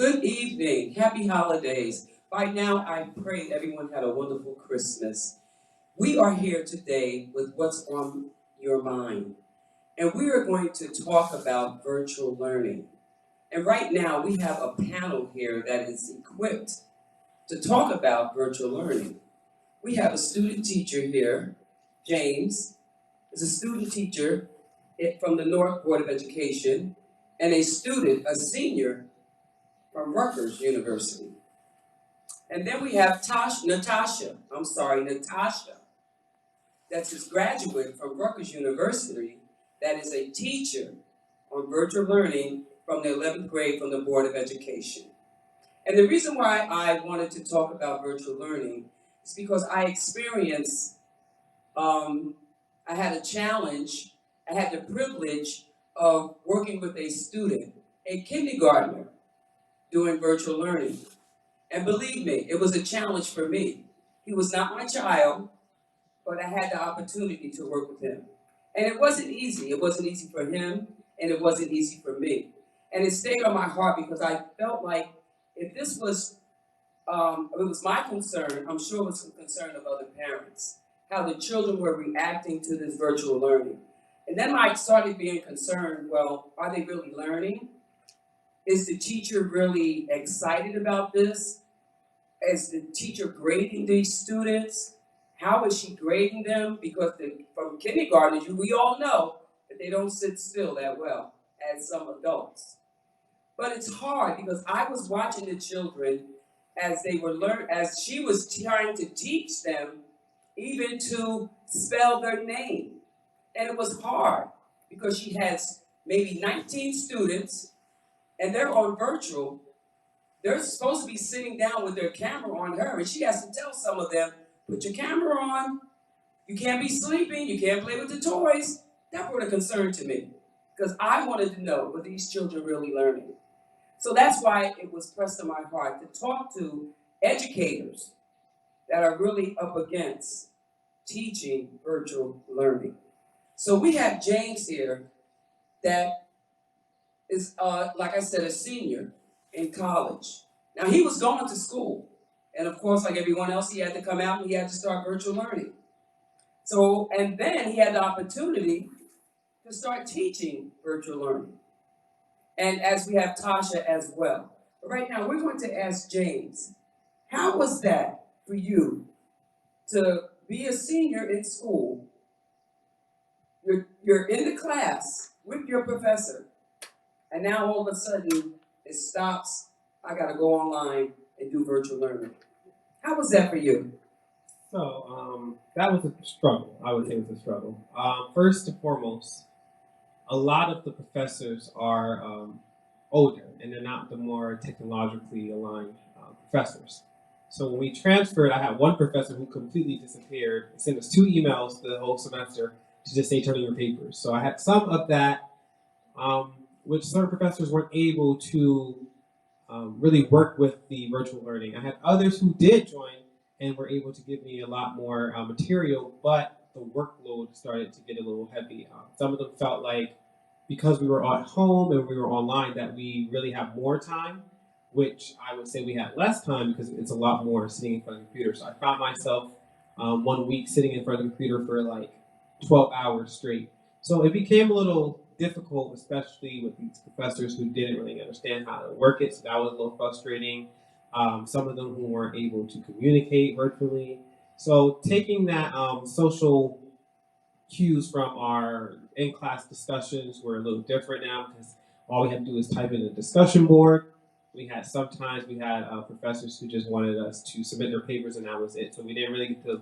Good evening. Happy holidays. By now, I pray everyone had a wonderful Christmas. We are here today with what's on your mind, and we are going to talk about virtual learning. And right now, we have a panel here that is equipped to talk about virtual learning. We have a student teacher here, James, is a student teacher from the North Board of Education, and a student, a senior from Rutgers University. And then we have Natasha, that's his graduate from Rutgers University, that is a teacher on virtual learning from the 11th grade from the Board of Education. And the reason why I wanted to talk about virtual learning is because I experienced, I had a challenge, I had the privilege of working with a student, a kindergartner, doing virtual learning. And believe me, it was a challenge for me. He was not my child, but I had the opportunity to work with him. And it wasn't easy. It wasn't easy for him, and it wasn't easy for me. And it stayed on my heart because I felt like if this was, it was my concern, I'm sure it was the concern of other parents, how the children were reacting to this virtual learning. And then I started being concerned, well, are they really learning? Is the teacher really excited about this? Is the teacher grading these students? How is she grading them? Because from kindergarten, we all know that they don't sit still that well as some adults. But it's hard because I was watching the children as they were as she was trying to teach them even to spell their name. And it was hard because she has maybe 19 students and they're on virtual. They're supposed to be sitting down with their camera on her, and she has to tell some of them, put your camera on, you can't be sleeping, you can't play with the toys. That brought a concern to me, because I wanted to know, were these children really learning? So that's why it was pressed to my heart to talk to educators that are really up against teaching virtual learning. So we have James here that is, like I said, a senior in college. Now, he was going to school, and of course, like everyone else, he had to come out and he had to start virtual learning. So, and then he had the opportunity to start teaching virtual learning. And as we have Tasha as well. But right now, we're going to ask James, how was that for you to be a senior in school? You're in the class with your professor, and now all of a sudden it stops. I got to go online and do virtual learning. How was that for you? So that was a struggle. I would say it was a struggle. First and foremost, a lot of the professors are older, and they're not the more technologically aligned professors. So when we transferred, I had one professor who completely disappeared. He sent us 2 emails the whole semester to just say turn in your papers. So I had some of that, which certain professors weren't able to really work with the virtual learning. I had others who did join and were able to give me a lot more material, but the workload started to get a little heavy. Some of them felt like because we were at home and we were online that we really have more time, which I would say we had less time because it's a lot more sitting in front of the computer. So I found myself one week sitting in front of the computer for like 12 hours straight. So it became a little difficult, especially with these professors who didn't really understand how to work it. So that was a little frustrating. Some of them who weren't able to communicate virtually. So taking that social cues from our in-class discussions were a little different now because all we had to do is type in a discussion board. Sometimes we had professors who just wanted us to submit their papers and that was it. So we didn't really get to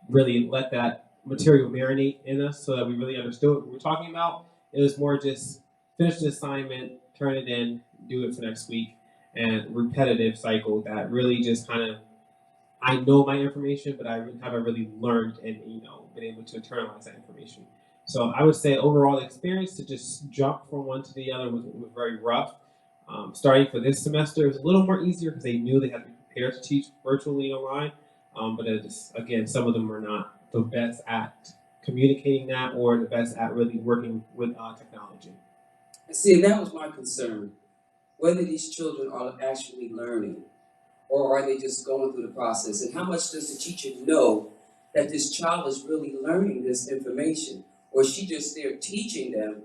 really let that material marinate in us so that we really understood what we were talking about. It was more just finish the assignment, turn it in, do it for next week, and repetitive cycle that really just kind of I know my information, but I haven't really learned and been able to internalize that information. So I would say overall the experience to just jump from one to the other was very rough. Starting for this semester was a little more easier because they knew they had to be prepared to teach virtually online. But again, some of them were not the best at communicating that or the best at really working with technology. See, and that was my concern. whether these children are actually learning or are they just going through the process? And how much does the teacher know that this child is really learning this information? Or is she just there teaching them?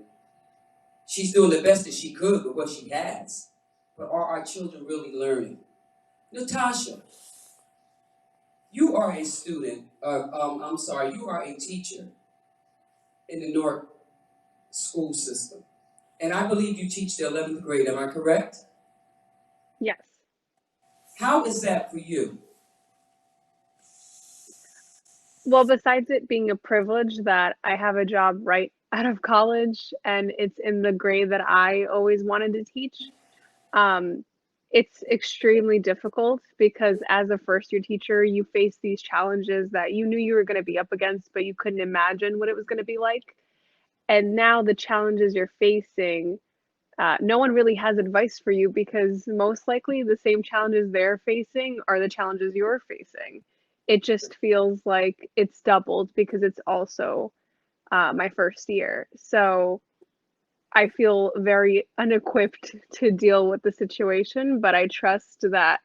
She's doing the best that she could with what she has. But are our children really learning? Natasha, you are a student, you are a teacher in the Newark school system. And I believe you teach the 11th grade, am I correct? Yes. How is that for you? Well, besides it being a privilege that I have a job right out of college and it's in the grade that I always wanted to teach, um, it's extremely difficult because as a first year teacher, you face these challenges that you knew you were going to be up against, but you couldn't imagine what it was going to be like. And now the challenges you're facing, no one really has advice for you because most likely the same challenges they're facing are the challenges you're facing. It just feels like it's doubled because it's also my first year. So I feel very unequipped to deal with the situation, but I trust that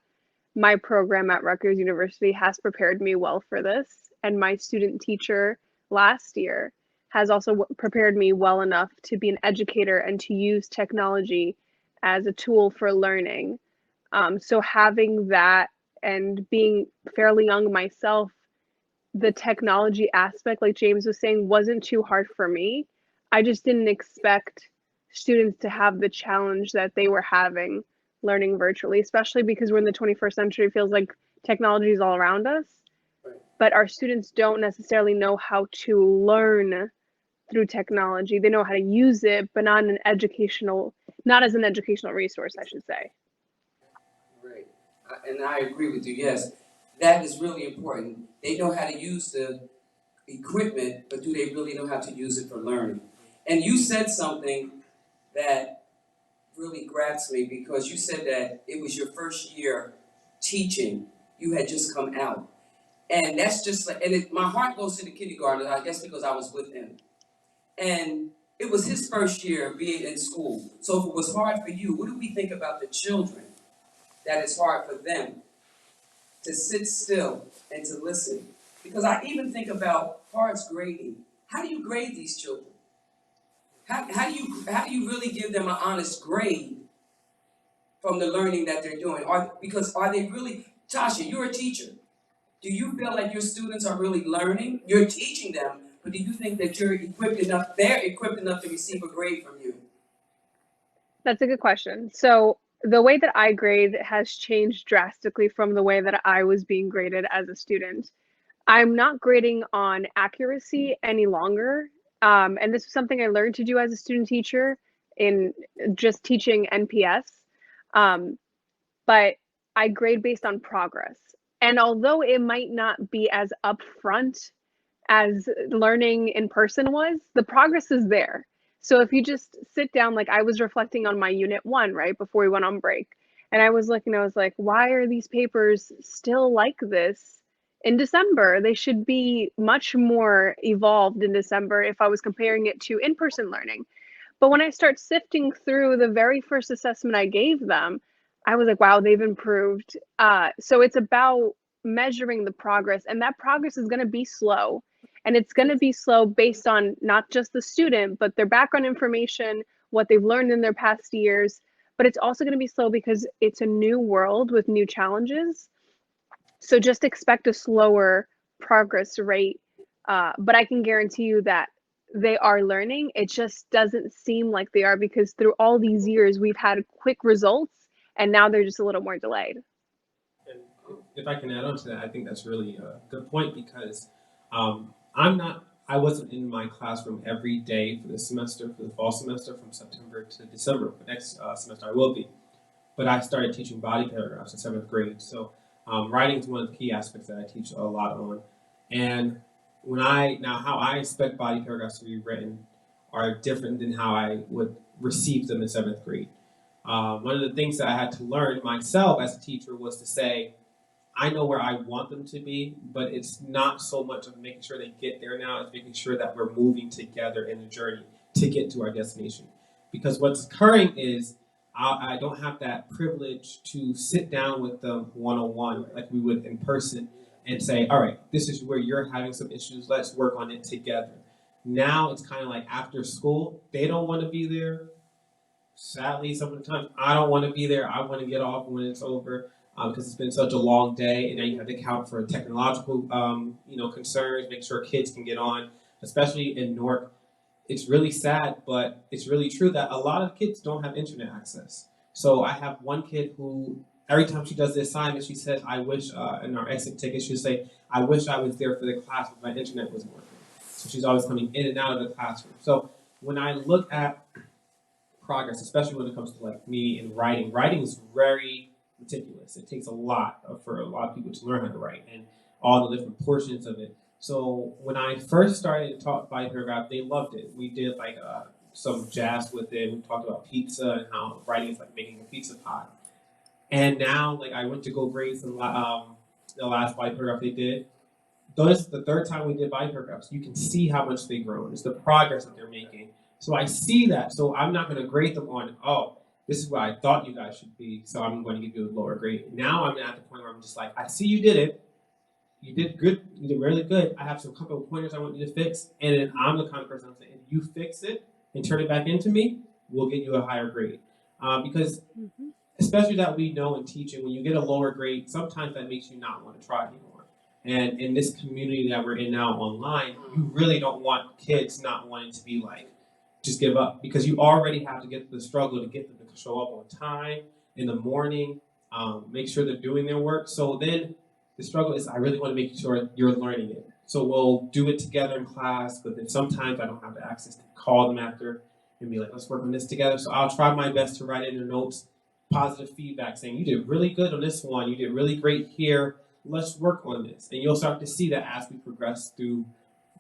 my program at Rutgers University has prepared me well for this. And my student teacher last year has also prepared me well enough to be an educator and to use technology as a tool for learning. So having that and being fairly young myself, the technology aspect, like James was saying, wasn't too hard for me. I just didn't expect students to have the challenge that they were having learning virtually, especially because we're in the 21st century. It feels like technology is all around us, Right. but our students don't necessarily know how to learn through technology. They know how to use it, but not as an educational resource, I should say. Right. And I agree with you, yes. That is really important. They know how to use the equipment, but do they really know how to use it for learning? And you said something that really grabs me because you said that it was your first year teaching. You had just come out. And that's just like, my heart goes to the kindergartner, I guess because I was with him. And it was his first year being in school. So if it was hard for you, what do we think about the children that it's hard for them to sit still and to listen? Because I even think about Hart's grading. How do you grade these children? How do you really give them an honest grade from the learning that they're doing? Because are they really, Tasha, you're a teacher. Do you feel like your students are really learning? You're teaching them, but do you think that they're equipped enough to receive a grade from you? That's a good question. So the way that I grade has changed drastically from the way that I was being graded as a student. I'm not grading on accuracy any longer. And this is something I learned to do as a student teacher in just teaching NPS. Um, but I grade based on progress. And although it might not be as upfront as learning in person was, the progress is there. So if you just sit down, like I was reflecting on my unit one, right, before we went on break, and I was looking, I was like, why are these papers still like this in December? They should be much more evolved in December if I was comparing it to in person learning. But when I start sifting through the very first assessment I gave them, I was like, wow, they've improved. So it's about measuring the progress, and that progress is going to be slow. And it's going to be slow based on not just the student, but their background information, what they've learned in their past years. But it's also going to be slow because it's a new world with new challenges. So just expect a slower progress rate. But I can guarantee you that they are learning. It just doesn't seem like they are because through all these years, we've had quick results and now they're just a little more delayed. And if I can add on to that, I think that's really a good point because I wasn't in my classroom every day for the semester, for the fall semester, from September to December. For next semester, I will be. But I started teaching body paragraphs in seventh grade. So writing is one of the key aspects that I teach a lot on. And how I expect body paragraphs to be written are different than how I would receive them in seventh grade. One of the things that I had to learn myself as a teacher was to say, I know where I want them to be, but it's not so much of making sure they get there now, it's making sure that we're moving together in the journey to get to our destination. Because what's occurring is I don't have that privilege to sit down with them one-on-one like we would in person and say, all right, this is where you're having some issues. Let's work on it together. Now it's kind of like after school, they don't want to be there. Sadly, sometimes I don't want to be there. I want to get off when it's over because it's been such a long day, and then you have to account for technological, concerns. Make sure kids can get on, especially in Newark. It's really sad, but it's really true that a lot of kids don't have internet access. So I have one kid who, every time she does the assignment, she says, "I wish," in our exit ticket, she'll say, "I wish I was there for the class, but my internet wasn't working." So she's always coming in and out of the classroom. So when I look at progress, especially when it comes to like me and writing. Writing is very meticulous. It takes a lot for a lot of people to learn how to write and all the different portions of it. So when I first started to talk by paragraph, they loved it. We did like some jazz with it. We talked about pizza and how writing is like making a pizza pie. And now, like I went to Go Grades and the last by paragraph they did. Though this is the third time we did by paragraphs, you can see how much they've grown. It's the progress that they're making. So I see that. So I'm not going to grade them on, oh, this is where I thought you guys should be, so I'm going to give you a lower grade. Now I'm at the point where I'm just like, I see you did it. You did good. You did really good. I have some couple of pointers I want you to fix. And then I'm the kind of person I'm saying, if you fix it and turn it back into me, we'll get you a higher grade. Because especially that we know in teaching, when you get a lower grade, sometimes that makes you not want to try anymore. And in this community that we're in now online, you really don't want kids not wanting to be like, just give up, because you already have to get the struggle to get them to show up on time in the morning, make sure they're doing their work. So then the struggle is, I really want to make sure you're learning it. So we'll do it together in class, but then sometimes I don't have the access to call them after and be like, let's work on this together. So I'll try my best to write in their notes positive feedback saying, you did really good on this one, you did really great here, let's work on this. And you'll start to see that as we progress through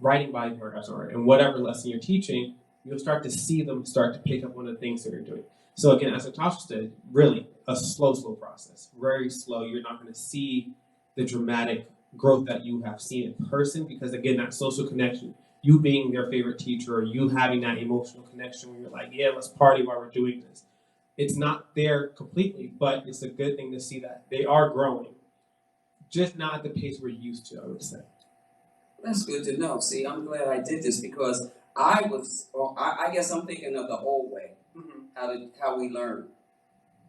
writing by paragraphs or in whatever lesson you're teaching, you'll start to see them start to pick up on the things that you're doing. So again, as Natasha said, really a slow process, very slow. You're not going to see the dramatic growth that you have seen in person because again, that social connection, you being their favorite teacher, or you having that emotional connection where you're like, yeah, let's party while we're doing this. It's not there completely, but it's a good thing to see that they are growing, just not at the pace we're used to, I would say. That's good to know. See, I'm glad I did this because I guess I'm thinking of the old way, how we learn.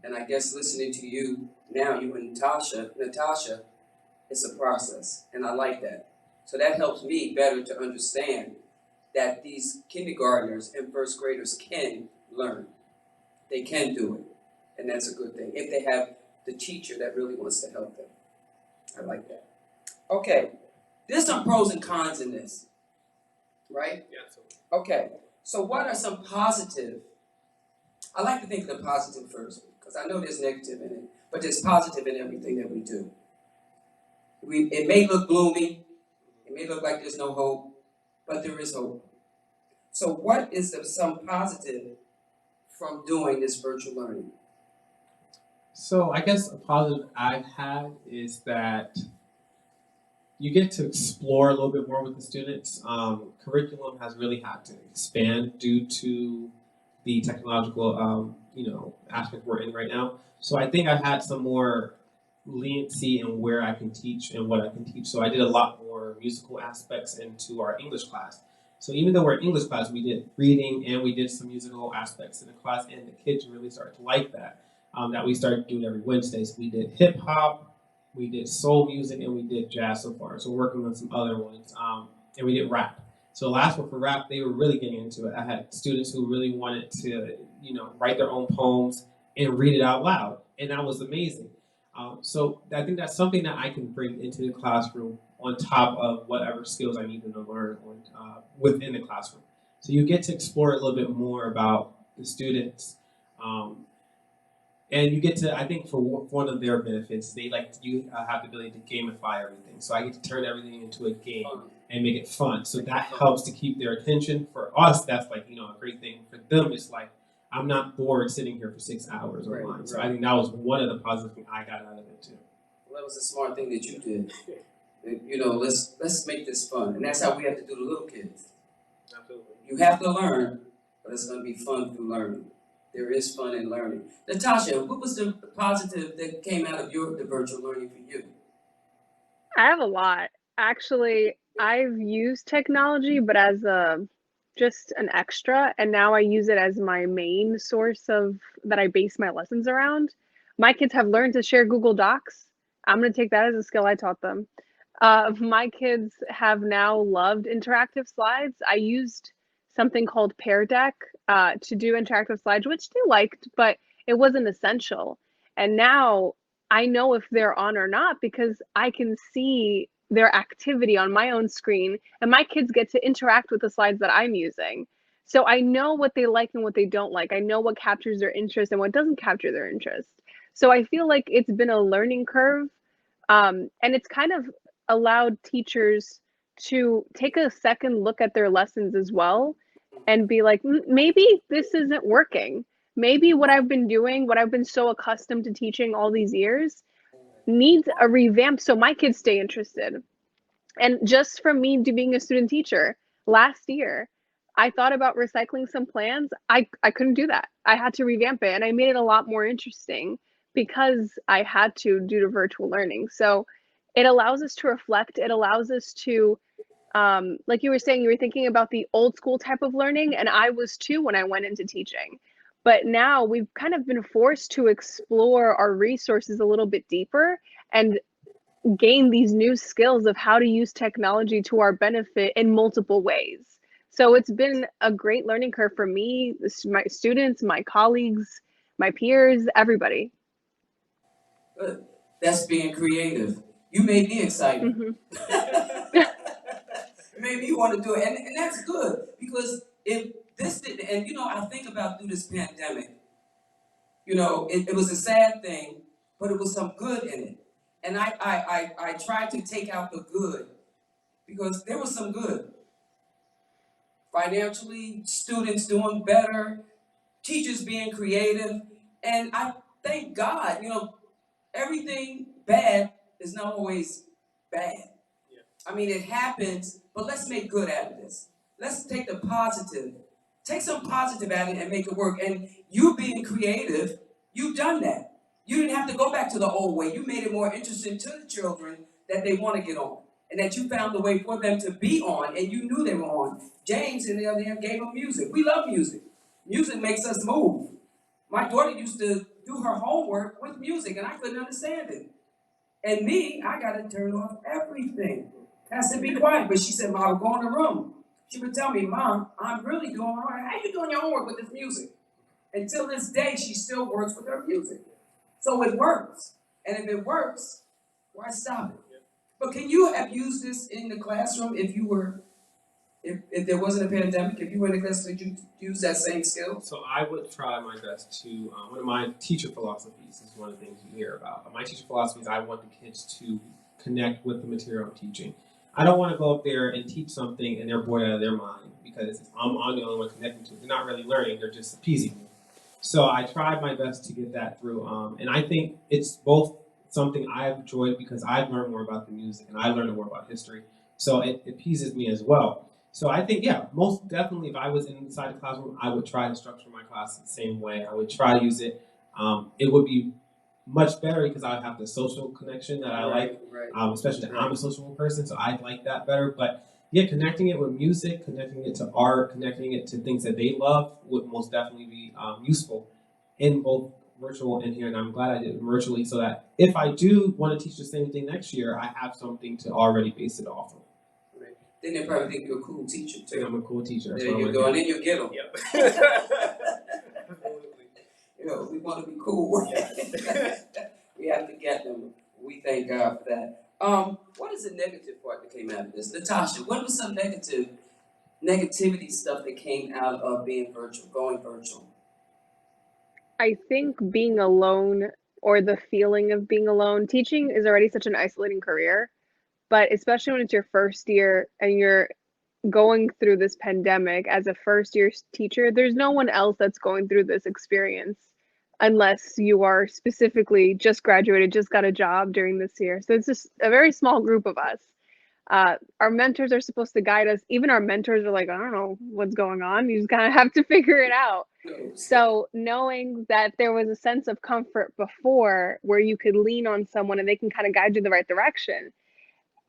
And I guess listening to you now, you and Natasha, it's a process, and I like that. So that helps me better to understand that these kindergartners and first graders can learn. They can do it, and that's a good thing if they have the teacher that really wants to help them. I like that. Okay, there's some pros and cons in this, right? Yeah, absolutely. Okay, so what are some positive? I like to think of the positive first because I know there's negative in it, but there's positive in everything that we do. It may look gloomy, it may look like there's no hope, but there is hope. So what is some positive from doing this virtual learning? So I guess a positive I've had is that you get to explore a little bit more with the students. Curriculum has really had to expand due to the technological, aspect we're in right now. So I think I've had some more leniency in where I can teach and what I can teach. So I did a lot more musical aspects into our English class. So even though we're English class, we did reading and we did some musical aspects in the class, and the kids really started to like that. That we started doing every Wednesday. So we did hip hop, we did soul music, and we did jazz so far. So we're working on some other ones, and we did rap. So last one for rap, they were really getting into it. I had students who really wanted to, write their own poems and read it out loud, and that was amazing. So I think that's something that I can bring into the classroom on top of whatever skills I need to learn within the classroom. So you get to explore a little bit more about the students. And you get to, I think for one of their benefits, you have the ability to gamify everything. So I get to turn everything into a game and make it fun. So that helps to keep their attention. For us, that's a great thing. For them, it's like, I'm not bored sitting here for 6 hours online. So I think that was one of the positive things I got out of it too. Well, that was a smart thing that you did. Let's make this fun. And that's how we have to do the little kids. Absolutely. You have to learn, but it's going to be fun through learning. There is fun in learning. Natasha, what was the positive that came out of the virtual learning for you? I have a lot. Actually, I've used technology, but as a just an extra, and now I use it as my main source of that I base my lessons around. My kids have learned to share Google Docs. I'm going to take that as a skill I taught them. My kids have now loved interactive slides. I used something called Pear Deck to do interactive slides, which they liked, but it wasn't essential. And now I know if they're on or not because I can see their activity on my own screen, and my kids get to interact with the slides that I'm using. So I know what they like and what they don't like. I know what captures their interest and what doesn't capture their interest. So I feel like it's been a learning curve, and it's kind of allowed teachers to take a second look at their lessons as well and be like, maybe this isn't working. Maybe what I've been doing, what I've been so accustomed to teaching all these years, needs a revamp so my kids stay interested. And just from me being a student teacher last year, I thought about recycling some plans. I couldn't do that. I had to revamp it and I made it a lot more interesting because I had to due to virtual learning. So it allows us to reflect. It allows us to, like you were saying, you were thinking about the old school type of learning, and I was too when I went into teaching. But now we've kind of been forced to explore our resources a little bit deeper and gain these new skills of how to use technology to our benefit in multiple ways. So it's been a great learning curve for me, my students, my colleagues, my peers, everybody. Good. That's being creative. You made me excited. Hmm. It made me want to do it. And that's good because if this didn't, and I think about through this pandemic, it was a sad thing, but it was some good in it. And I tried to take out the good because there was some good. Financially, students doing better, teachers being creative. And I thank God, everything bad is not always bad. I mean, it happens, but let's make good out of this. Let's take the positive. Take some positive out of it and make it work. And you being creative, you've done that. You didn't have to go back to the old way. You made it more interesting to the children that they want to get on. And that you found a way for them to be on, and you knew they were on. James, on the other hand, gave them music. We love music. Music makes us move. My daughter used to do her homework with music, and I couldn't understand it. And me, I got to turn off everything. I said, be quiet. But she said, Mom, go in the room. She would tell me, Mom, I'm really doing all right. How you doing your homework with this music? Until this day, she still works with her music. So it works. And if it works, why stop it? But can you have used this in the classroom if there wasn't a pandemic, if you were in the class, did you use that same skill? So I would try my best to, one of my teacher philosophies is one of the things you hear about. My teacher philosophy is I want the kids to connect with the material I'm teaching. I don't want to go up there and teach something and they're bored out of their mind because I'm the only one connecting to it. They're not really learning, they're just appeasing me. So I tried my best to get that through. And I think it's both something I've enjoyed because I've learned more about the music and I learned more about history. So it appeases me as well. So I think, yeah, most definitely if I was inside the classroom, I would try to structure my class the same way. I would try to use it. It would be much better because I would have the social connection that I like, Right. especially I'm a social person, so I like that better. But yeah, connecting it with music, connecting it to art, connecting it to things that they love would most definitely be useful in both virtual and here. And I'm glad I did it virtually so that if I do want to teach the same thing next year, I have something to already base it off of. Right. Then they probably think you're a cool teacher I think too. I'm a cool teacher. That's There what I you wanna go, do. and then you get them. Yep. We want to be cool. We have to get them. We thank God for that. What is the negative part that came out of this? Natasha, what was some negativity stuff that came out of being virtual, going virtual? I think being alone or the feeling of being alone, teaching is already such an isolating career, but especially when it's your first year and you're going through this pandemic as a first year teacher, there's no one else that's going through this experience unless you are specifically just graduated, just got a job during this year. So it's just a very small group of us. Our mentors are supposed to guide us. Even our mentors are like, I don't know what's going on. You just kind of have to figure it out. knows? So knowing that there was a sense of comfort before where you could lean on someone and they can kind of guide you in the right direction.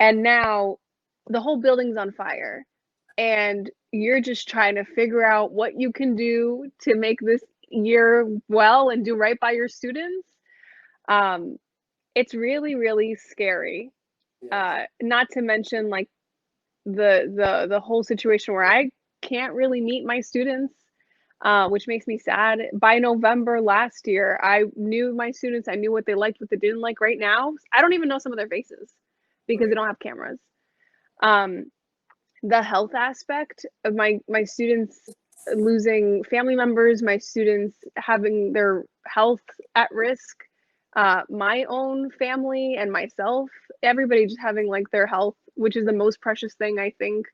And now the whole building's on fire and you're just trying to figure out what you can do to make this year well and do right by your students. Um, it's really, really scary. Yes. Not to mention like the whole situation where I can't really meet my students, which makes me sad. By November last year, I knew my students. I knew what they liked, what they didn't like. Right now, I don't even know some of their faces because they Right. don't have cameras. Um, the health aspect of my students losing family members, my students having their health at risk, my own family and myself, everybody just having like their health, which is the most precious thing I think,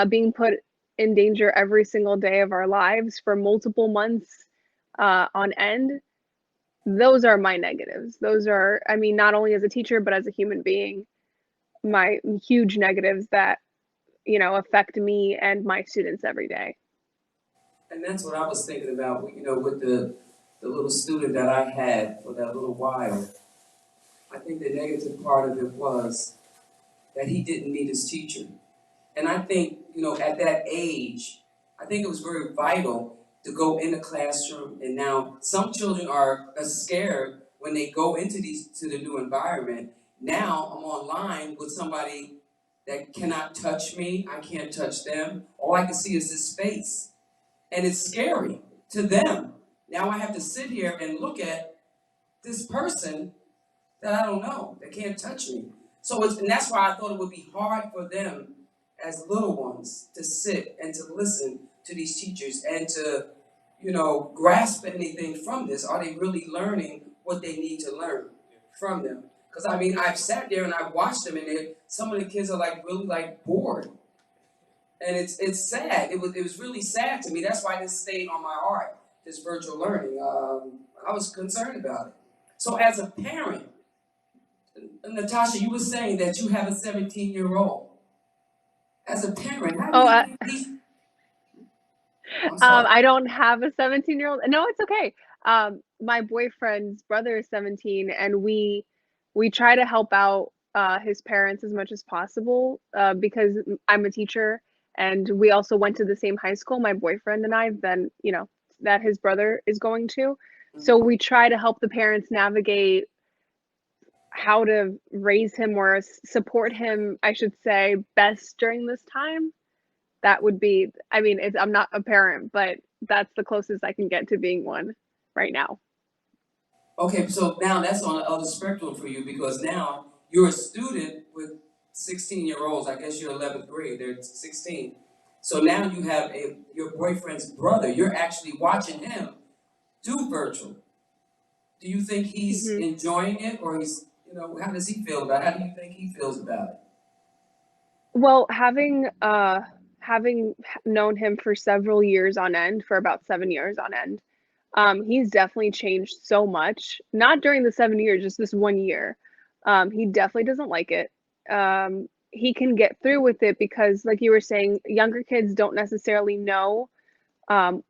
being put in danger every single day of our lives for multiple months on end. Those are my negatives. Those are, I mean, not only as a teacher, but as a human being, my huge negatives that affect me and my students every day. And that's what I was thinking about, with the little student that I had for that little while. I think the negative part of it was that he didn't meet his teacher. And I think, at that age, I think it was very vital to go in the classroom. And now some children are scared when they go into to the new environment. Now I'm online with somebody that cannot touch me. I can't touch them. All I can see is this space. And it's scary to them. Now I have to sit here and look at this person that I don't know, that can't touch me. And that's why I thought it would be hard for them as little ones to sit and to listen to these teachers and to, grasp anything from this. Are they really learning what they need to learn from them? Because I mean, I've sat there and I've watched them, and some of the kids are like really like bored, and it's sad. It was really sad to me. That's why this stayed on my heart. This virtual learning. I was concerned about it. So as a parent, Natasha, you were saying that you have a 17-year-old. As a parent, how do Oh, you think he's? I'm sorry. I don't have a 17-year-old. No, it's okay. My boyfriend's brother is 17, and we try to help out his parents as much as possible because I'm a teacher, and we also went to the same high school, my boyfriend and I, then that his brother is going to. So we try to help the parents navigate how to raise him or support him, I should say, best during this time. That would be, I mean, I'm not a parent, but that's the closest I can get to being one right now. Okay, so now that's on the other spectrum for you because now you're a student with 16-year-olds. I guess you're 11th grade. They're 16. So now you have your boyfriend's brother. You're actually watching him do virtual. Do you think he's hmm enjoying it, or how does he feel about it? How do you think he feels about it? Well, having known him for several years on end, for about 7 years on end, he's definitely changed so much. Not during the 7 years, just this one year. He definitely doesn't like it. He can get through with it because, like you were saying, younger kids don't necessarily know um,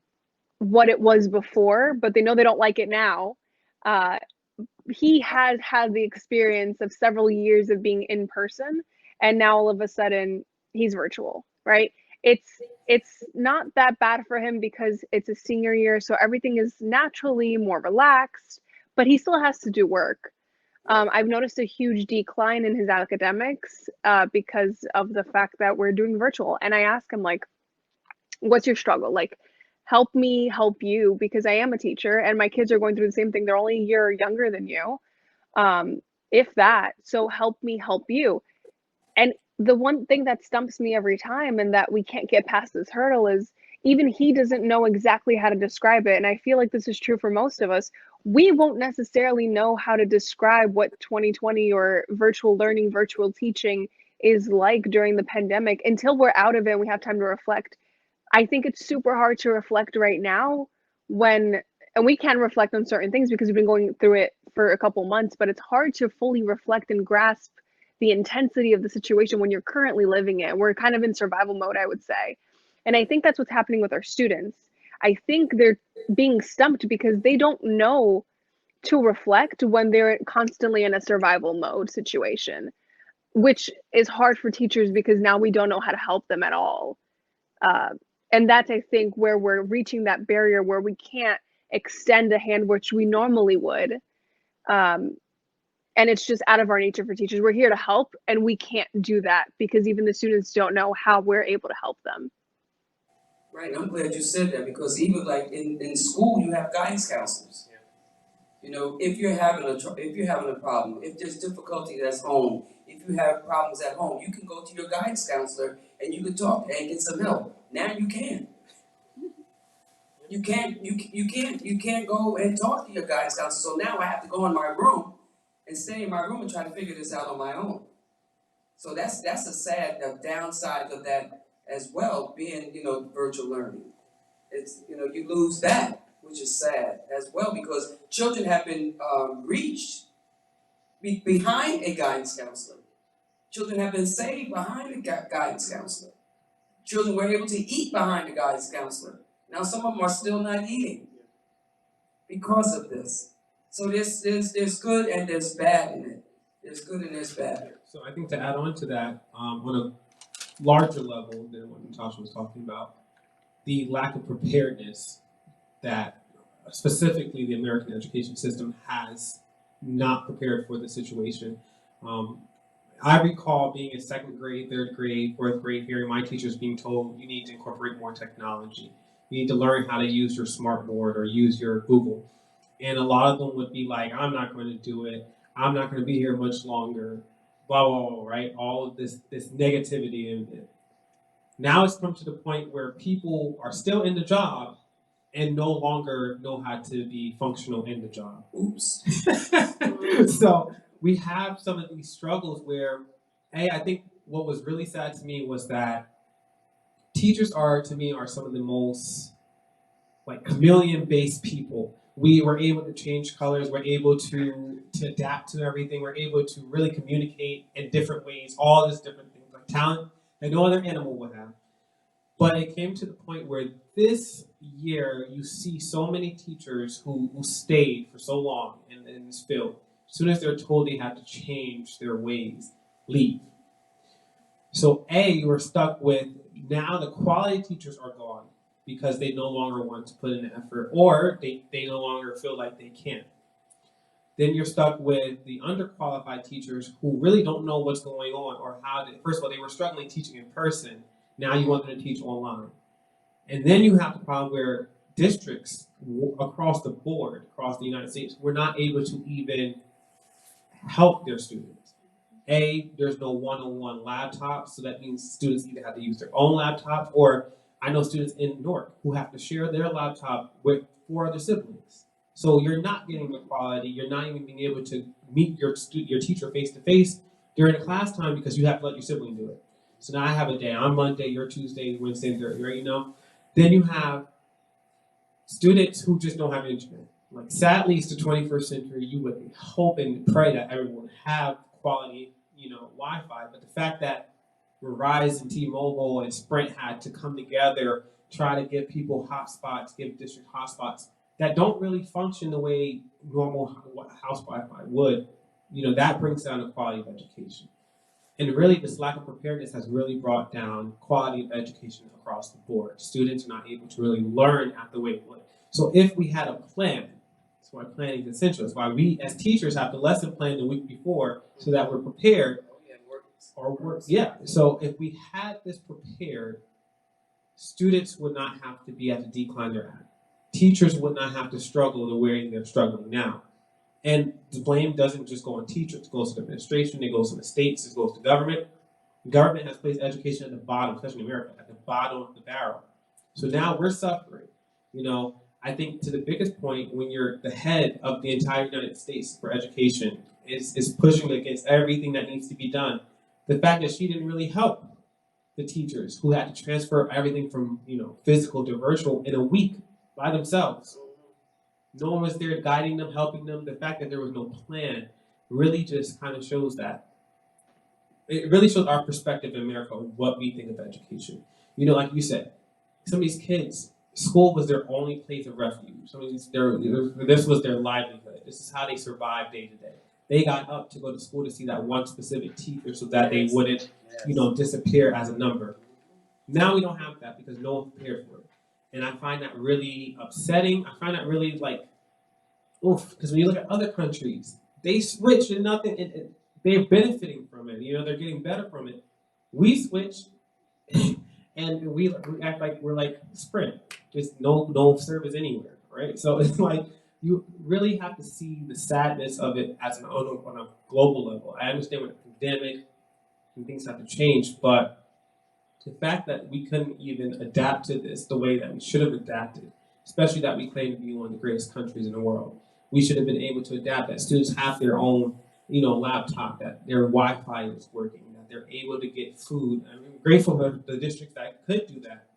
what it was before, but they know they don't like it now. Uh, he has had the experience of several years of being in person, and now all of a sudden he's virtual, right? It's not that bad for him because it's a senior year, so everything is naturally more relaxed, but he still has to do work. Right. I've noticed a huge decline in his academics because of the fact that we're doing virtual. And I ask him, like, what's your struggle? Like, help me help you because I am a teacher and my kids are going through the same thing. They're only a year younger than you, um, if that. So help me help you. And the one thing that stumps me every time and that we can't get past this hurdle is even he doesn't know exactly how to describe it. And I feel like this is true for most of us. We won't necessarily know how to describe what 2020 or virtual learning, virtual teaching is like during the pandemic until we're out of it and we have time to reflect. I think it's super hard to reflect right now when, and we can reflect on certain things because we've been going through it for a couple months, but it's hard to fully reflect and grasp the intensity of the situation when you're currently living it. We're kind of in survival mode, I would say. And I think that's what's happening with our students. I think they're being stumped because they don't know to reflect when they're constantly in a survival mode situation, which is hard for teachers because now we don't know how to help them at all. Uh, and that's, I think, where we're reaching that barrier where we can't extend a hand which we normally would. Um, and it's just out of our nature for teachers. We're here to help, and we can't do that because even the students don't know how we're able to help them. Right, I'm glad you said that because even like in school, you have guidance counselors. You know, if you're having a problem, if there's difficulty that's home, if you have problems at home, you can go to your guidance counselor and you can talk and get some help. Now you can. You can't go and talk to your guidance counselor. So now I have to go in my room and stay in my room and try to figure this out on my own. So that's a sad downside of that as well, being virtual learning. It's you lose that, which is sad as well because children have been reached behind a guidance counselor. Children have been saved behind a guidance counselor. Children were able to eat behind a guidance counselor. Now some of them are still not eating because of this. So there's good and there's bad in it. There's good and there's bad. So I think to add on to that, on a larger level than what Natasha was talking about, the lack of preparedness that specifically the American education system has not prepared for the situation. I recall being in second grade, third grade, fourth grade, hearing my teachers being told you need to incorporate more technology. You need to learn how to use your smartboard or use your Google. And a lot of them would be like, I'm not going to do it. I'm not going to be here much longer. Blah, blah, blah, right? All of this negativity. And now it's come to the point where people are still in the job and no longer know how to be functional in the job. Oops. So we have some of these struggles where, I think what was really sad to me was that teachers are some of the most like chameleon-based people. We were able to change colors. We're able to adapt to everything. We're able to really communicate in different ways, all these different things, like talent that no other animal would have. But it came to the point where this year you see so many teachers who stayed for so long in this field. As soon as they're told they have to change their ways, leave. So we're stuck with now the quality teachers are gone because they no longer want to put in the effort or they no longer feel like they can. Then you're stuck with the underqualified teachers who really don't know what's going on or how to, first of all, they were struggling teaching in person. Now you want them to teach online. And then you have the problem where districts across the board, across the United States, were not able to even help their students. There's no one-on-one laptops, so that means students either have to use their own laptops, or I know students in Newark who have to share their laptop with 4 other siblings. So you're not getting the quality, you're not even being able to meet your teacher face-to-face during the class time because you have to let your sibling do it. So now I have a day, I'm Monday, you're Tuesday, Wednesday, and Thursday, right? Then you have students who just don't have internet. Like, sadly, it's the 21st century. You would hope and pray that everyone would have quality, Wi-Fi. But the fact that Verizon, T-Mobile, and Sprint had to come together, try to give people hotspots, give district hotspots that don't really function the way normal house Wi-Fi would, that brings down the quality of education. And really, this lack of preparedness has really brought down quality of education across the board. Students are not able to really learn at the way it would. So if we had a plan, that's why planning is essential. That's why we, as teachers, have to lesson plan the week before so that we're prepared. So if we had this prepared, students would not have to be at the decline they're at. Teachers would not have to struggle the way they're struggling now. And the blame doesn't just go on teachers, it goes to the administration, it goes to the states, it goes to government. Government has placed education at the bottom, especially in America, at the bottom of the barrel. So now we're suffering. I think to the biggest point, when you're the head of the entire United States for education, is pushing against everything that needs to be done. The fact that she didn't really help the teachers who had to transfer everything from physical to virtual in a week by themselves. No one was there guiding them, helping them. The fact that there was no plan really just kind of shows that. It really shows our perspective in America of what we think of education. Like you said, some of these kids, school was their only place of refuge. So this was their livelihood. This is how they survived day to day. They got up to go to school to see that one specific teacher so that they wouldn't, disappear as a number. Now we don't have that because no one prepared for it. And I find that really upsetting. I find that really oof, because when you look at other countries, they switch and nothing, and they're benefiting from it. They're getting better from it. We switch, and we act like we're like Sprint. There's no service anywhere, right? So it's like you really have to see the sadness of it on a global level. I understand with the pandemic and things have to change, but the fact that we couldn't even adapt to this the way that we should have adapted, especially that we claim to be one of the greatest countries in the world, we should have been able to adapt. That students have their own, laptop, that their Wi-Fi is working, that they're able to get food. I'm grateful for the districts that could do that,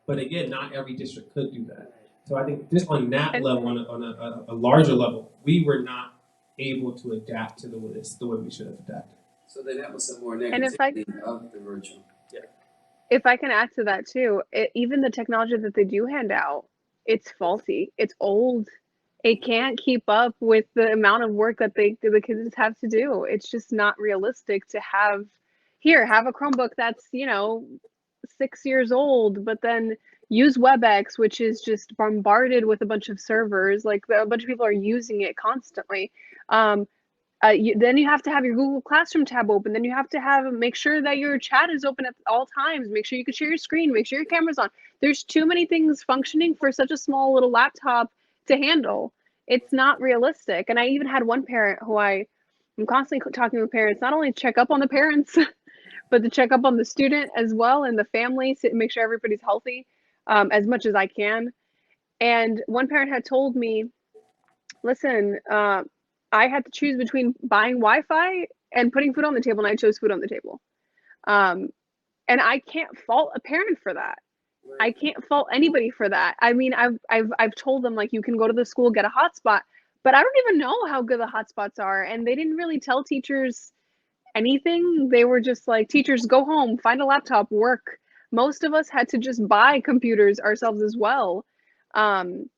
but again, not every district could do that. So I think just on that And level, on a larger level, we were not able to adapt to the way we should have adapted. So then that was some more and if I negativity of the virtual. if I can add to that too, even the technology that they do hand out, it's faulty. It's old. It can't keep up with the amount of work that the kids have to do. It's just not realistic to have a Chromebook that's 6 years old, but then use WebEx, which is just bombarded with a bunch of servers. Like a bunch of people are using it constantly. Then you have to have your Google Classroom tab open. Then you have to make sure that your chat is open at all times. Make sure you can share your screen. Make sure your camera's on. There's too many things functioning for such a small little laptop to handle. It's not realistic. And I even had one parent who I'm constantly talking with parents, not only to check up on the parents, but to check up on the student as well and the family to make sure everybody's healthy as much as I can. And one parent had told me, listen, I had to choose between buying Wi-Fi and putting food on the table, and I chose food on the table. And I can't fault a parent for that. I can't fault anybody for that. I mean, I've told them, like, you can go to the school, get a hotspot, but I don't even know how good the hotspots are. And they didn't really tell teachers anything. They were just like, teachers, go home, find a laptop, work. Most of us had to just buy computers ourselves as well. And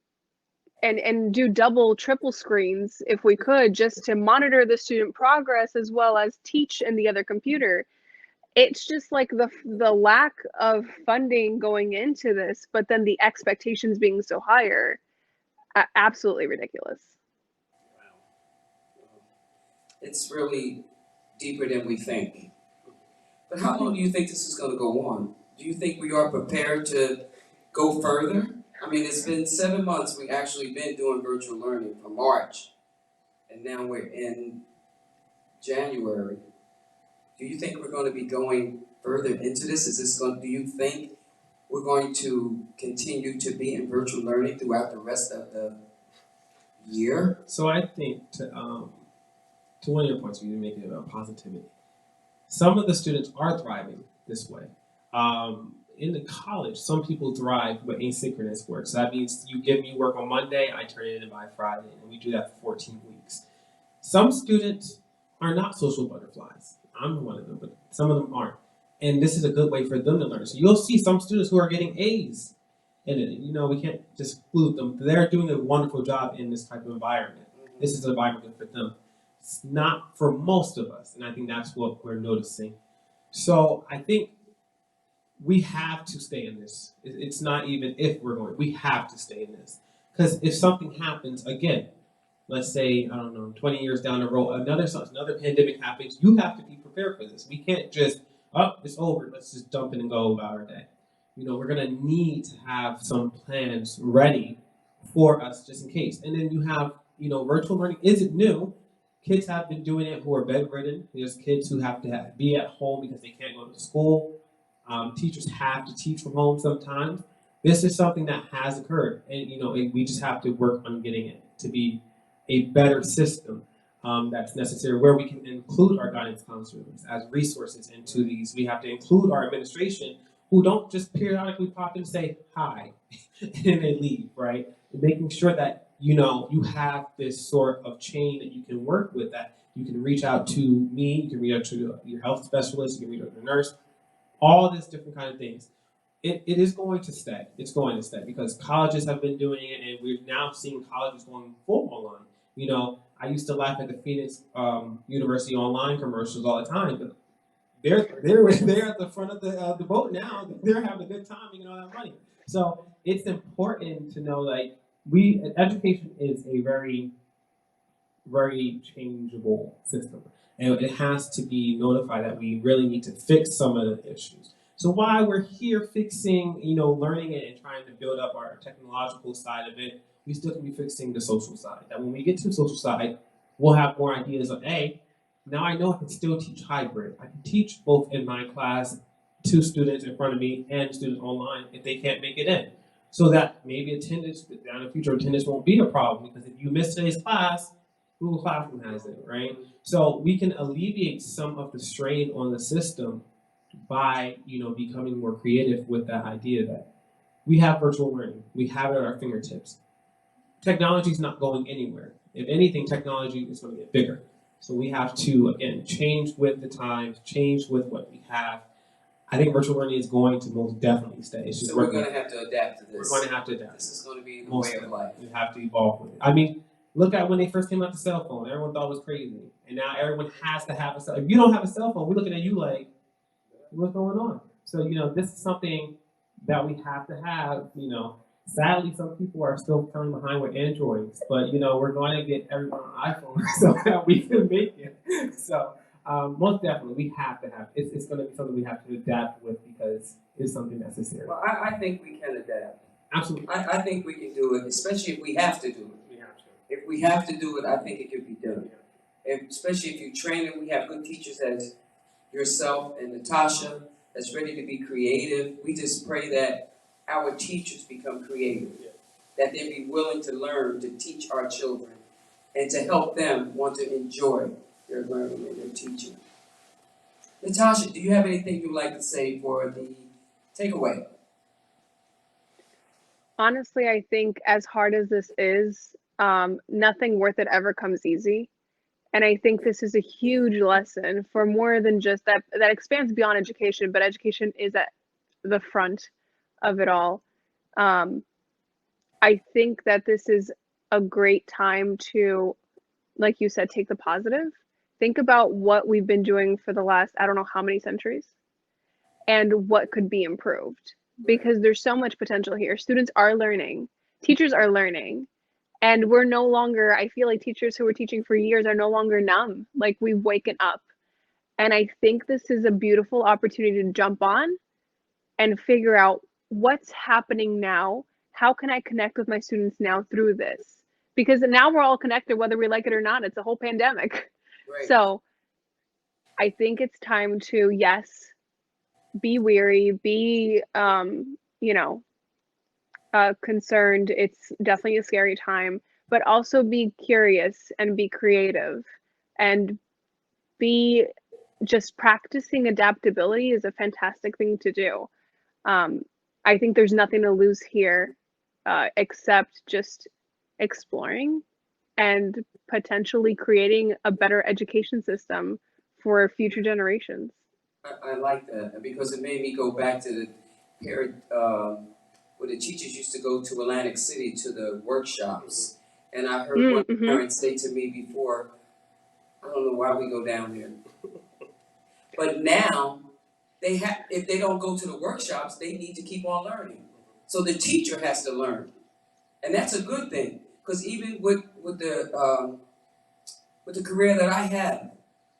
do double, triple screens if we could, just to monitor the student progress as well as teach in the other computer. It's just like the lack of funding going into this, but then the expectations being so higher, absolutely ridiculous. It's really deeper than we think. But how long do you think this is going to go on? Do you think we are prepared to go further? I mean, it's been 7 months. We actually been doing virtual learning from March, and now we're in January. Do you think we're going to be going further into this? Do you think we're going to continue to be in virtual learning throughout the rest of the year? So I think to one of your points, you make it about positivity. Some of the students are thriving this way. In the college, some people thrive with asynchronous work. So that means you give me work on Monday, I turn it in by Friday, and we do that for 14 weeks. Some students are not social butterflies. I'm one of them, but some of them aren't. And this is a good way for them to learn. So you'll see some students who are getting A's. And we can't just exclude them. They're doing a wonderful job in this type of environment. This is an environment for them. It's not for most of us, and I think that's what we're noticing. So I think we have to stay in this. It's not even if we're going. We have to stay in this. Because if something happens, again, let's say, 20 years down the road, another pandemic happens, you have to be prepared for this. We can't just, it's over, let's just dump it and go about our day. We're going to need to have some plans ready for us just in case. And then you have, virtual learning isn't new. Kids have been doing it who are bedridden. There's kids who have to be at home because they can't go to school. Teachers have to teach from home sometimes. This is something that has occurred, and we just have to work on getting it to be a better system that's necessary, where we can include our guidance counselors as resources into these. We have to include our administration, who don't just periodically pop in and say hi and they leave, right? And making sure that you have this sort of chain that you can work with, that you can reach out to me, you can reach out to your health specialist, you can reach out to a nurse, all these different kind of things. it is going to stay. It's going to stay because colleges have been doing it, and we're now seeing colleges going full online. You know, I used to laugh at the Phoenix University online commercials all the time, but they're at the front of the boat now. They're having a good time making all that money. So it's important to know, like, we education is a very changeable system. And it has to be notified that we really need to fix some of the issues. So while we're here fixing, learning it and trying to build up our technological side of it, we still can be fixing the social side. That when we get to the social side, we'll have more ideas of, hey, now I know I can still teach hybrid. I can teach both in my class, two students in front of me and students online if they can't make it in. So that maybe attendance, down in the future, attendance won't be a problem because if you miss today's class, Google Classroom has it, right? So we can alleviate some of the strain on the system by, becoming more creative with that idea that we have virtual learning. We have it at our fingertips. Technology is not going anywhere. If anything, technology is going to get bigger. So we have to, again, change with the times, change with what we have. I think virtual learning is going to most definitely stay. It's just So we're going to have to adapt to we're this. going to have to adapt. This is going to be the Most way of life. We have to evolve with it. I mean, look at when they first came out the cell phone. Everyone thought it was crazy. And now everyone has to have a cell phone. If you don't have a cell phone, we're looking at you like, what's going on? So, this is something that we have to have, Sadly, some people are still coming behind with Androids, but, we're going to get everyone on iPhone so that we can make it. So, most definitely, we have to have it. It's going to be something we have to adapt with because it's something necessary. Well, I think we can adapt. Absolutely. I think we can do it, especially if we have to do it. We have to. If we have to do it, I think it can be done. Especially if you train it, we have good teachers as yourself and Natasha that's ready to be creative. We just pray that our teachers become creative, that they be willing to learn to teach our children and to help them want to enjoy their learning and their teaching. Natasha, do you have anything you'd like to say for the takeaway? Honestly, I think as hard as this is, nothing worth it ever comes easy. And I think this is a huge lesson for more than just that, that expands beyond education, but education is at the front of it all. Um, I think that this is a great time to, like you said, take the positive. Think about what we've been doing for the last, I don't know how many centuries, and what could be improved. Because there's so much potential here. Students are learning, teachers are learning, and we're no longer, I feel like teachers who were teaching for years are no longer numb. Like we've waken up. And I think this is a beautiful opportunity to jump on and figure out what's happening now. How can I connect with my students now through this? Because now we're all connected, whether we like it or not. It's a whole pandemic. Right. So I think it's time to, yes, be weary, be, concerned. It's definitely a scary time, but also be curious and be creative and be just practicing adaptability is a fantastic thing to do. I think there's nothing to lose here except just exploring and potentially creating a better education system for future generations. I like that because it made me go back to the period where the teachers used to go to Atlantic City to the workshops. And I heard one Mm-hmm. parent say to me before, I don't know why we go down there. But now, if they don't go to the workshops, they need to keep on learning. So the teacher has to learn. And that's a good thing. Because even with the career that I have,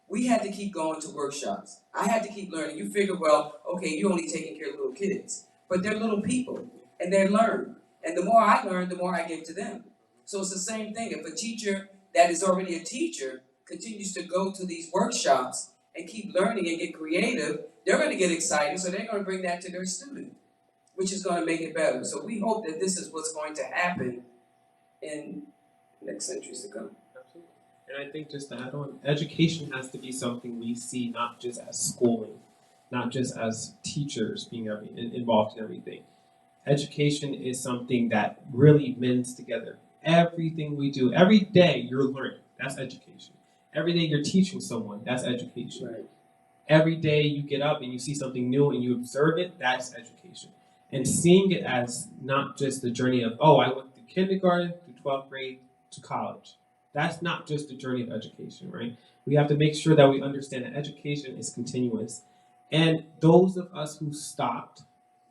we had to keep going to workshops. I had to keep learning. You figure, well, okay, you're only taking care of little kids. But they're little people, and they learn. And the more I learn, the more I give to them. So it's the same thing. If a teacher that is already a teacher continues to go to these workshops and keep learning and get creative, they're going to get excited, so they're going to bring that to their student, which is going to make it better. So we hope that this is what's going to happen in next centuries to come. And I think just to add on, education has to be something we see not just as schooling, not just as teachers being involved in everything. Education is something that really mends together everything we do. Every day you're learning, that's education. Every day you're teaching someone, that's education. Right. Every day you get up and you see something new and you observe it, that's education. and seeing it as not just the journey of, oh, I went through kindergarten through 12th grade to college. That's not just the journey of education, right? We have to make sure that we understand that education is continuous. And those of us who stopped,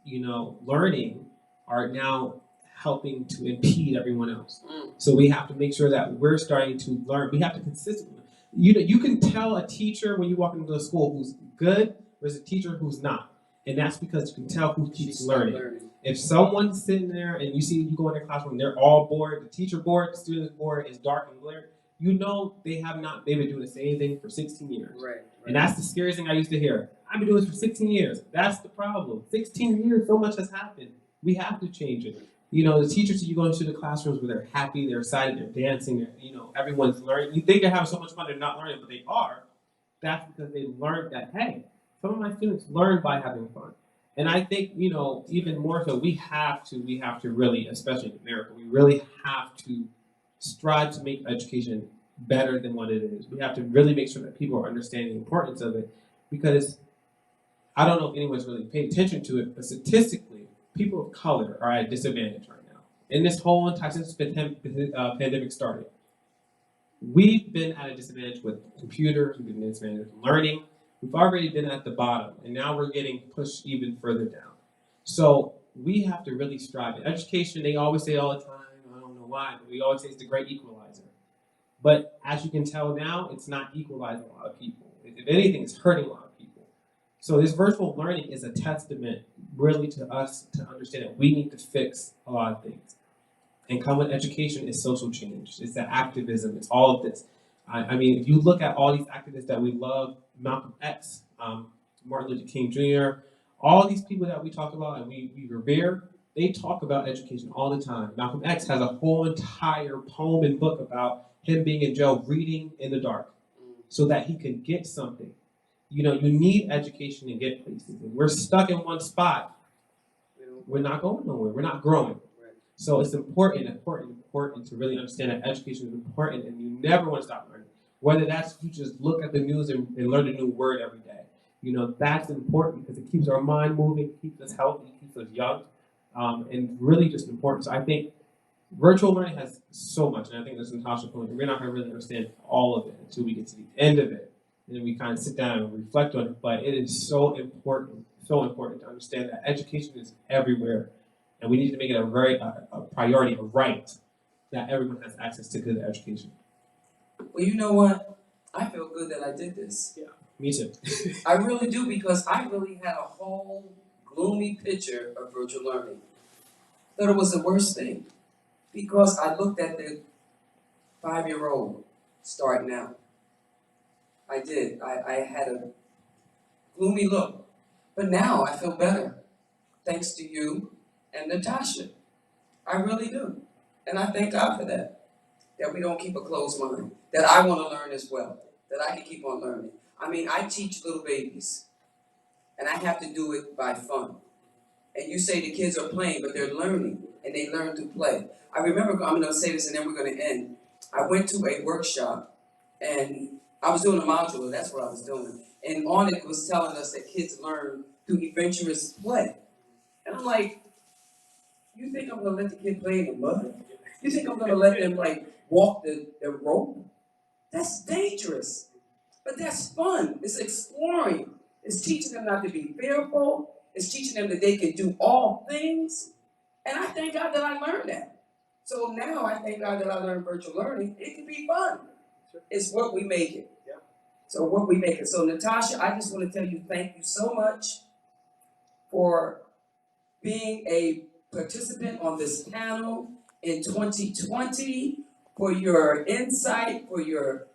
learning are now helping to impede everyone else. So we have to make sure that we're starting to learn. We have to consistently. You can tell a teacher when you walk into a school who's good versus a teacher who's not. And that's because you can tell who keeps learning. If someone's sitting there and you go in their classroom, they're all bored, the teacher bored, the student's bored, it's dark and glare, they've been doing the same thing for 16 years. Right. And that's the scariest thing I used to hear. I've been doing this for 16 years. That's the problem. 16 years, so much has happened. We have to change it. The teachers, you go into the classrooms where they're happy, they're excited, they're dancing, everyone's learning. You think they're having so much fun, they're not learning, but they are. That's because they learned that, hey, some of my students learn by having fun. And I think, even more so, we have to really, especially in America, we really have to strive to make education better than what it is. We have to really make sure that people are understanding the importance of it, because I don't know if anyone's really paying attention to it, but statistically, people of color are at a disadvantage right now. In this whole entire, since the pandemic started, we've been at a disadvantage with computers, we've been at a disadvantage with learning. We've already been at the bottom, and now we're getting pushed even further down. So we have to really strive. In education, they always say all the time, I don't know why, but we always say it's the great equalizer. But as you can tell now, it's not equalizing a lot of people. If anything, it's hurting a lot of people. So this virtual learning is a testament really to us to understand that we need to fix a lot of things. And come with education is social change. It's the activism. It's all of this. I mean, if you look at all these activists that we love, Malcolm X, Martin Luther King Jr., all these people that we talk about and we revere, they talk about education all the time. Malcolm X has a whole entire poem and book about him being in jail, reading in the dark, so that he could get something. You need education to get places. If we're stuck in one spot, we're not going nowhere. We're not growing. So it's important to really understand that education is important, and you never want to stop learning. Whether that's you just look at the news and learn a new word every day. That's important because it keeps our mind moving, keeps us healthy, keeps us young, and really just important. So I think virtual learning has so much, and I think that's Natasha's point. We're not going to really understand all of it until we get to the end of it, and then we kind of sit down and reflect on it. But it is so important to understand that education is everywhere. And we need to make it a priority, a right, that everyone has access to good education. Well, you know what? I feel good that I did this. Yeah, me too. I really do, because I really had a whole gloomy picture of virtual learning. Thought it was the worst thing, because I looked at the 5-year-old starting out. I did. I had a gloomy look. But now I feel better, thanks to you and Natasha. I really do. And I thank God for that we don't keep a closed mind, that I want to learn as well, that I can keep on learning. I mean, I teach little babies, and I have to do it by fun. And you say the kids are playing, but they're learning, and they learn to play. I remember, I'm going to say this and then we're going to end. I went to a workshop, and I was doing a module, that's what I was doing. And on it was telling us that kids learn through adventurous play. And I'm like, you think I'm going to let the kid play in the mud? You think I'm going to let them, walk the rope? That's dangerous. But that's fun. It's exploring. It's teaching them not to be fearful. It's teaching them that they can do all things. And I thank God that I learned that. So now I thank God that I learned virtual learning. It can be fun. It's what we make it. So what we make it. So Natasha, I just want to tell you thank you so much for being a participant on this panel in 2020, for your insight, for your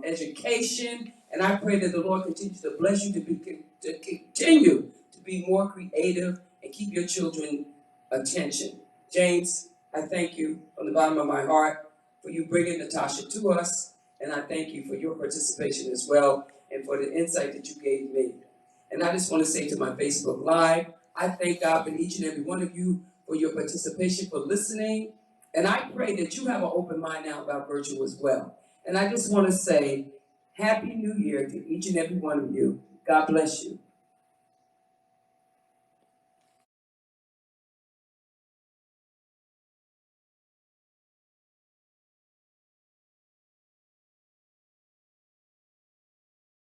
education, and I pray that the Lord continues to bless you to continue to be more creative and keep your children attention. James, I thank you from the bottom of my heart for you bringing Natasha to us, and I thank you for your participation as well and for the insight that you gave me. And I just want to say to my Facebook Live, I thank God for each and every one of you for your participation, for listening. And I pray that you have an open mind now about virtual as well. And I just want to say, Happy New Year to each and every one of you. God bless you.